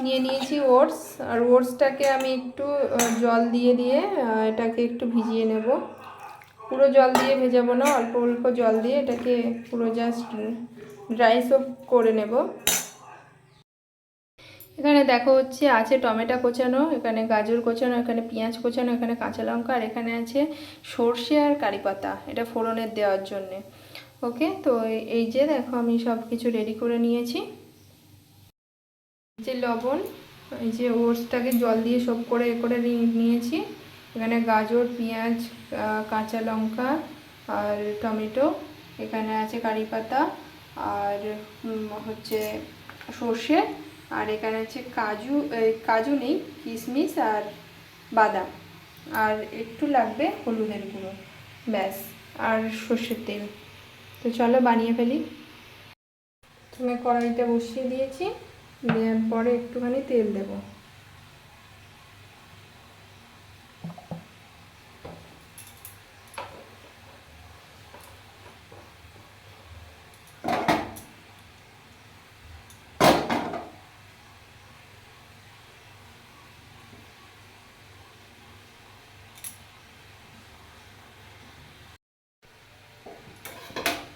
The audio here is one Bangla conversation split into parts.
নিয়ে নিয়েছি ওটস, আর ওটসটাকে আমি একটু জল দিয়ে দিয়ে এটাকে একটু ভিজিয়ে নেব। পুরো জল দিয়ে ভেজাবো না, অল্প অল্প জল দিয়ে এটাকে পুরো জাস্ট ড্রাই সোপ করে নেব। এখানে দেখো হচ্ছে আছে টমেটো কোচানো, এখানে গাজর কোচানো, এখানে পেঁয়াজ কোচানো, এখানে কাঁচা লঙ্কা, আর এখানে আছে সর্ষে আর কারি পাতা, এটা ফোড়নের দেওয়ার জন্যে। ওকে, তো এই যে দেখো আমি সব কিছু রেডি করে নিয়েছি। যে লবণ, এই যে ওটসটাকে জল দিয়ে সব করে নিয়েছি। এখানে গাজর, পেঁয়াজ, কাঁচা লঙ্কা আর টমেটো, এখানে আছে কারি পাতা আর হচ্ছে সর্ষে, আর এখানে আছে কাজু, কাজু নেই, কিশমিশ আর বাদাম, আর একটু লাগবে হলুদের গুঁড়ো, ব্যাস, আর সর্ষের তেল। তো চলো বানিয়ে ফেলি। তুমি কড়াইটা বসিয়ে দিয়েছি, দেওয়ার পরে একটুখানি তেল দেব।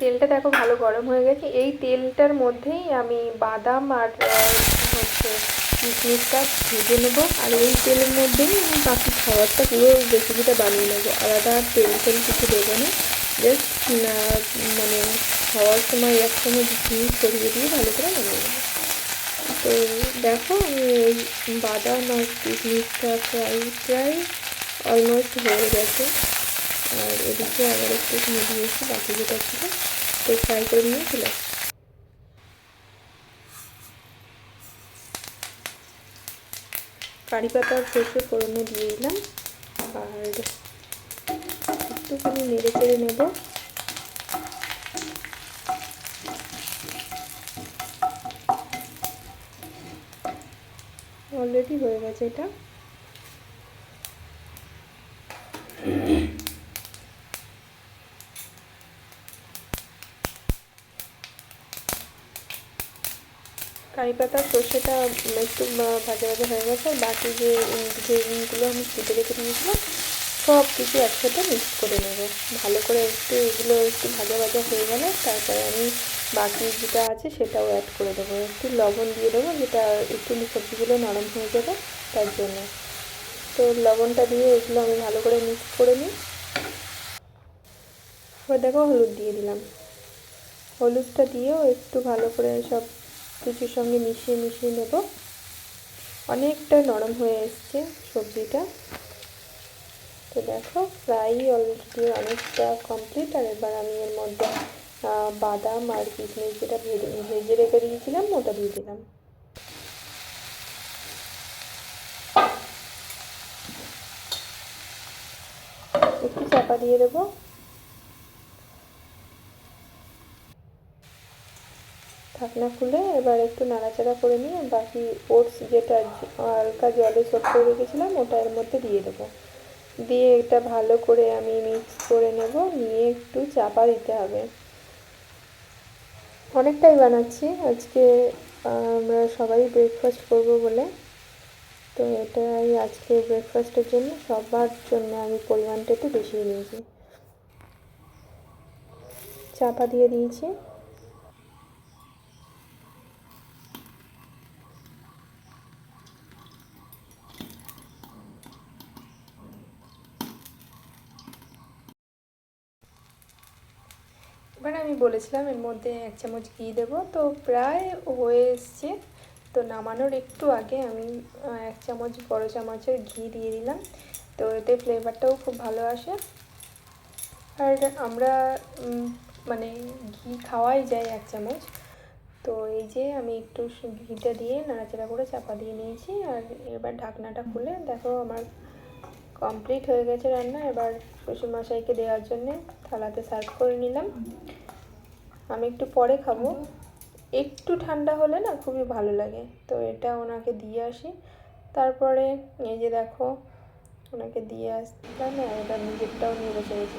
তেলটা দেখো ভালো গরম হয়ে গেছে। এই তেলটার মধ্যেই আমি বাদাম আর হচ্ছে কিশমিশটা ভেজে নেবো, আর এই তেলের মধ্যেই আমি বাকি খাবারটা পুরো রেসিপিটা বানিয়ে নেবো। আলাদা তেল কিছু দেবো না, জাস্ট মানে খাওয়ার সময় এক সময় জিনিস ছড়িয়ে দিয়ে ভালো করে বানিয়ে নেবো। তো দেখো আমি এই বাদাম আর কিশমিশটা প্রায় অলমোস্ট হয়ে গেছে, আর এদিকে আবার একটু দিয়েছি বাকি যেটা ছিল, তো ফ্রাই করে নিয়ে চলে আসছি। কারি পাতা আর সর্ষে ফোড়নে দিয়ে দিলাম, আর একটুখানি নেড়ে চেড়ে নেব। অলরেডি হয়ে গেছে এটা। কারি পাতা সর্ষেটা একটু ভাজা ভাজা হয়ে গেছে, আর বাকি যে ইনগ্রিডিয়েন্টগুলো আমি কেটে রেখে দিয়েছিলাম সব কিছু একসাথে মিক্স করে নেব ভালো করে। একটু এগুলো একটু ভাজা ভাজা হয়ে গেলে তারপরে আমি বাকি যেটা আছে সেটাও অ্যাড করে দেবো। একটু লবণ দিয়ে দেবো, যেটা একটু সবজিগুলো নরম হয়ে যাবে তার জন্য। তো লবণটা দিয়ে এগুলো আমি ভালো করে মিক্স করে নিই। এবার দেখো হলুদ দিয়ে দিলাম, হলুদটা দিয়েও একটু ভালো করে সব কিছুর সঙ্গে মিশিয়ে নেব। অনেকটা নরম হয়ে এসছে সবজিটা। তো দেখো ফ্রাই অলরেডি অনেকটা কমপ্লিট। আর এবার আমি এর মধ্যে বাদাম আর কিশমিশ যেটা ভেজে রেখে দিয়েছিলাম ওটা দিয়ে দিলাম। একটু চাপা দিয়ে দেবো। ঢাকনা খুলে এবার একটু নাড়াচাড়া করে নিয়ে বাকি ওটস যেটা হালকা জলে সোক করে রেখেছিলাম ওটা এর মধ্যে দিয়ে দেবো। দিয়ে এটা ভালো করে আমি মিক্স করে নেব, নিয়ে একটু চাপা দিতে হবে। অনেকটাই বানাচ্ছি আজকে, আমরা সবাই ব্রেকফাস্ট করবো বলে। তো এটাই আজকে ব্রেকফাস্টের জন্য সবার জন্য আমি পরিমাণটা একটু বেশি নিয়েছি। চাপা দিয়ে দিয়েছি। এবার আমি বলেছিলাম এর মধ্যে 1 চামচ ঘি দেবো, তো প্রায় হয়ে এসছে। তো নামানোর একটু আগে আমি 1 চামচ বড় চামচের ঘি দিয়ে দিলাম, তো এতে ফ্লেভারটাও খুব ভালো আসে। আর আমরা মানে ঘি খাওয়াই যায় 1 চামচ। তো এই যে আমি একটু ঘিটা দিয়ে নাড়াচাড়া করে চাপা দিয়ে নিয়েছি, আর এবার ঢাকনাটা খুলে দেখো আমার কমপ্লিট হয়ে গেছে রান্না। এবার শ্বশুরমশাইকে দেওয়ার জন্যে থালাতে সার্ভ করে নিলাম। আমি একটু পরে খাবো, একটু ঠান্ডা হলে না খুবই ভালো লাগে। তো এটা ওনাকে দিয়ে আসি, তারপরে এই যে দেখো ওনাকে দিয়ে আসলাম, আর এবার নিজেরটাও নিয়ে বসে গেছি।